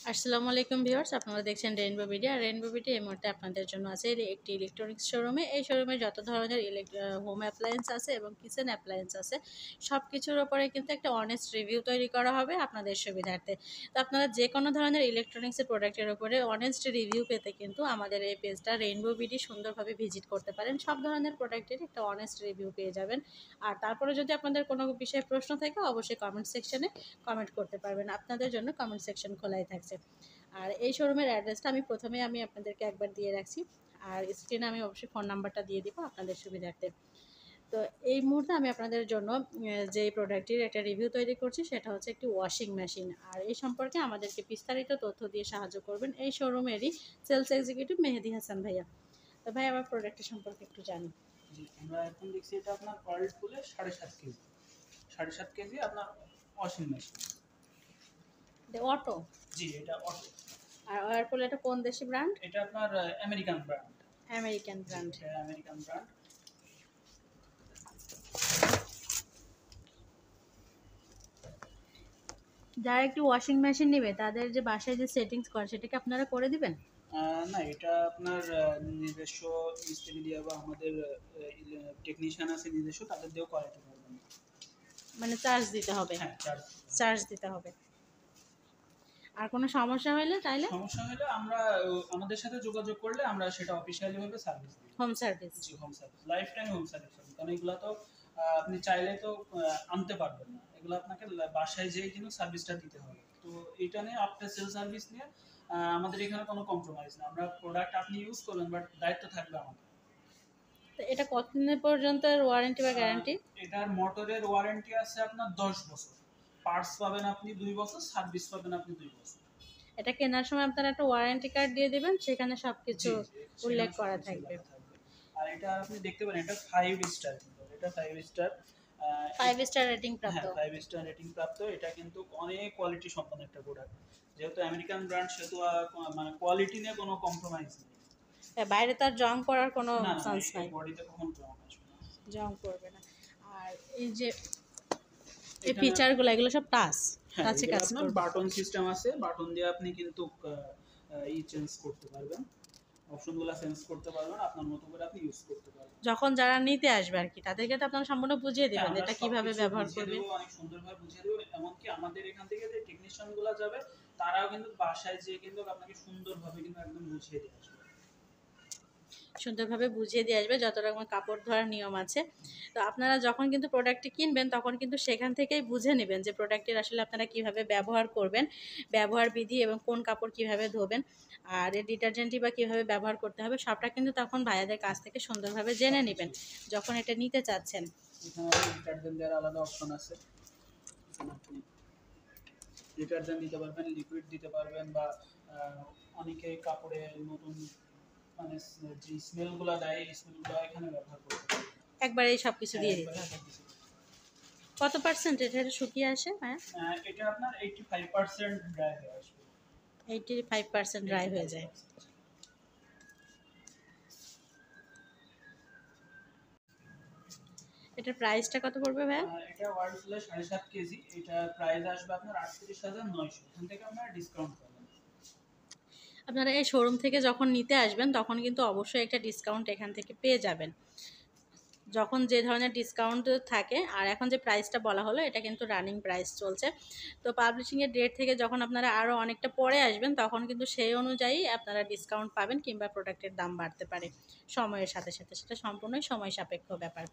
আসসালামু আলাইকুম ভিউয়ার্স, আপনারা দেখছেন রেইনবো মিডিয়া। রেইনবো মিডিয়া এই মুহূর্তে আপনাদের জন্য আছে একটি ইলেকট্রনিক্স শোরুমে। এই শোরুমে যত ধরনের হোম অ্যাপ্লায়েন্স আছে এবং কিচেন অ্যাপ্লায়েন্স আছে, সব কিছুর ওপরে কিন্তু একটা অনেস্ট রিভিউ তৈরি করা হবে আপনাদের সুবিধার্থে। তো আপনারা যে কোনো ধরনের ইলেকট্রনিক্সের প্রোডাক্টের উপরে অনেস্ট রিভিউ পেতে কিন্তু আমাদের এই পেজটা রেইনবো বিডি সুন্দরভাবে ভিজিট করতে পারেন। সব ধরনের প্রোডাক্টের একটা অনেস্ট রিভিউ পেয়ে যাবেন। আর তারপরে যদি আপনাদের কোনো বিষয়ে প্রশ্ন থাকে, অবশ্যই কমেন্ট সেকশনে কমেন্ট করতে পারবেন। আপনাদের জন্য কমেন্ট সেকশন খোলাই থাকছে। আর এই শোরুমের অ্যাড্রেসটা আমি আপনাদেরকে একবার দিয়ে রাখছি, আর স্ক্রিনে আমি অবশ্যই ফোন নাম্বারটা দিয়ে দিব আপনাদের সুবিধার্থে। তো এই মুহূর্তে আমি আপনাদের জন্য যে প্রোডাক্টটির একটা রিভিউ তৈরি করছি, সেটা হচ্ছে একটি ওয়াশিং মেশিন। আর এই সম্পর্কে আমাদেরকে বিস্তারিত তথ্য দিয়ে সাহায্য করবেন এই শোরুমেরই সেলস এক্সিকিউটিভ মেহেদি হাসান ভাইয়া। তো ভাই, আমার প্রোডাক্টের সম্পর্কে একটু জানি। জি, আমরা এখন দেখছি এটা আপনার ওয়ার্লপুলে 7.5 কেজি 7.5 কেজি আপনার ওয়াশিং মেশিন। অটো? জি, এটা অটো। আর ওয়ারপুল এটা কোন দেশি ব্র্যান্ড? এটা আপনার আমেরিকান ব্র্যান্ড। American brand. এটা আমেরিকান ব্র্যান্ড। যারা একটু ওয়াশিং মেশিন নেবে, তাদের যে বাসায় যে সেটিংস করে, সেটা কি আপনারা করে দিবেন? না, এটা আপনার নিজস্ব মিস্ত্রি দিয়ে বা আমাদের টেকনিশিয়ান আছে নিজস্ব, তাদের দিয়েও করাতে পারবেন। মানে চার্জ দিতে হবে? হ্যাঁ, চার্জ দিতে হবে। আর কোনো সমস্যা হলে সমস্যা হলে আমরা আমাদের সাথে যোগাযোগ করলে আমরা সেটা অফিশিয়ালি ভাবে সার্ভিস দিই। Home service? জি, home service, lifetime home service. কারণ এগুলা তো আপনি চাইলে তো আনতে পারবেন না, এগুলো আপনাকে বাসায় যেয়ে কিন্তু সার্ভিসটা দিতে হবে। তো এটা নিয়ে আফটার সেল সার্ভিস নিয়ে আমাদের এখানে কোনো কম্প্রোমাইজ না। আমরা প্রোডাক্ট আপনি ইউজ করবেন, বাট দায়িত্ব থাকবে আমাদের। তো এটা কতদিনের পর্যন্ত ওয়ারেন্টি বা গ্যারান্টি? এটার মোটরের ওয়ারেন্টি আছে আপনার 10 বছর, পার্টস পাবেন আপনি 2 বছর, সার্ভিস পাবেন আপনি 2 বছর। এটা কেনার সময় আপনারা একটা ওয়ারেন্টি কার্ড দিয়ে দিবেন, সেখানে সবকিছু উল্লেখ করা থাকবে। আর এটা আপনি দেখতে পারেন, এটা 5 স্টার, এটা 5 স্টার, 5 স্টার রেটিং প্রাপ্ত। হ্যাঁ, 5 স্টার রেটিং প্রাপ্ত। এটা কিন্তু অনেক কোয়ালিটি সম্পন্ন একটা প্রোডাক্ট। যেহেতু আমেরিকান ব্র্যান্ড, সেহেতু মানে কোয়ালিটি নিয়ে কোনো কম্প্রোমাইজ নেই। বাইরে তার জং করার কোনো চান্স নাই? বডিতে কখনো জং আসবে না, জং করবে না। আর এই যে এই ফিচারগুলো, এগুলো সব টাচ টাচে কাজ করবে। করবে। বাটন সিস্টেম আছে, বাটন দিয়ে আপনি কিন্তু চেঞ্জ করতে পারবেন, অপশনগুলো চেঞ্জ করতে পারবেন, আপনার মতো করে আপনি ইউজ করতে পারবেন। যখন যারা নিতে আসবে আর কি, তাদেরকে তো আপনারা সম্পূর্ণ বুঝিয়ে দিবেন এটা কিভাবে ব্যবহার করবে। অনেক সুন্দরভাবে বুঝিয়ে দেব। এমনকি আমাদের এখান থেকে যে টেকনিশিয়ানগুলো যাবে, তারাও কিন্তু বাসায় যেয়ে কিন্তু আপনাকে সুন্দরভাবে কিন্তু একদম বুঝিয়ে দিয়ে আসবে। সুন্দরভাবে বুঝিয়ে দিয়ে আসবে যত রকম কাপড় ধোয়ার নিয়ম আছে। তো আপনারা যখন কিন্তু প্রোডাক্টটি কিনবেন, তখন কিন্তু সেখান থেকেই বুঝে নেবেন যে প্রোডাক্টের আসলে আপনারা কিভাবে ব্যবহার করবেন, ব্যবহার বিধি এবং কোন কাপড় কিভাবে ধোবেন, আর এই ডিটারজেন্টটি বা কীভাবে ব্যবহার করতে হবে, সবটা কিন্তু তখন ভাইয়াদের কাছ থেকে সুন্দরভাবে জেনে নেবেন যখন এটা নিতে চাচ্ছেন। এখানে ডিটারজেন্ট দেওয়ার আলাদা অপশন আছে। ডিটারজেন্ট দিতে পারবেন, লিকুইড দিতে পারবেন, বা অনেকে কাপড়ে নতুন মানে যে স্মেলগুলো দেয়, এই স্মেলগুলো এখানে ব্যবহার করতে পারবেন। একবার এই সব কিছু দিয়ে দিতে হবে। কত পার্সেন্ট এটা শুকিয়ে আসে? হ্যাঁ, এটা আপনার 85% ড্রাই হয়ে আসবে। 85% ড্রাই হয়ে যায়। এটার প্রাইসটা কত পড়বে ভাই? এটা ওয়ার্ল্ডপুলে 7.5 কেজি, এটা প্রাইস আসবে আপনার 38,900। এখান থেকে আপনারা ডিসকাউন্ট পাবেন। আপনারা এই শোরুম থেকে যখন নিতে আসবেন, তখন কিন্তু অবশ্যই একটা ডিসকাউন্ট এখান থেকে পেয়ে যাবেন। যখন যে ধরনের ডিসকাউন্ট থাকে, আর এখন যে প্রাইসটা বলা হলো, এটা কিন্তু রানিং প্রাইস চলছে। তো পাবলিশিংয়ের ডেট থেকে যখন আপনারা আরও অনেকটা পরে আসবেন, তখন কিন্তু সেই অনুযায়ী আপনারা ডিসকাউন্ট পাবেন, কিংবা প্রোডাক্টের দাম বাড়তে পারে সময়ের সাথে সাথে। সেটা সম্পূর্ণই সময় সাপেক্ষ ব্যাপার।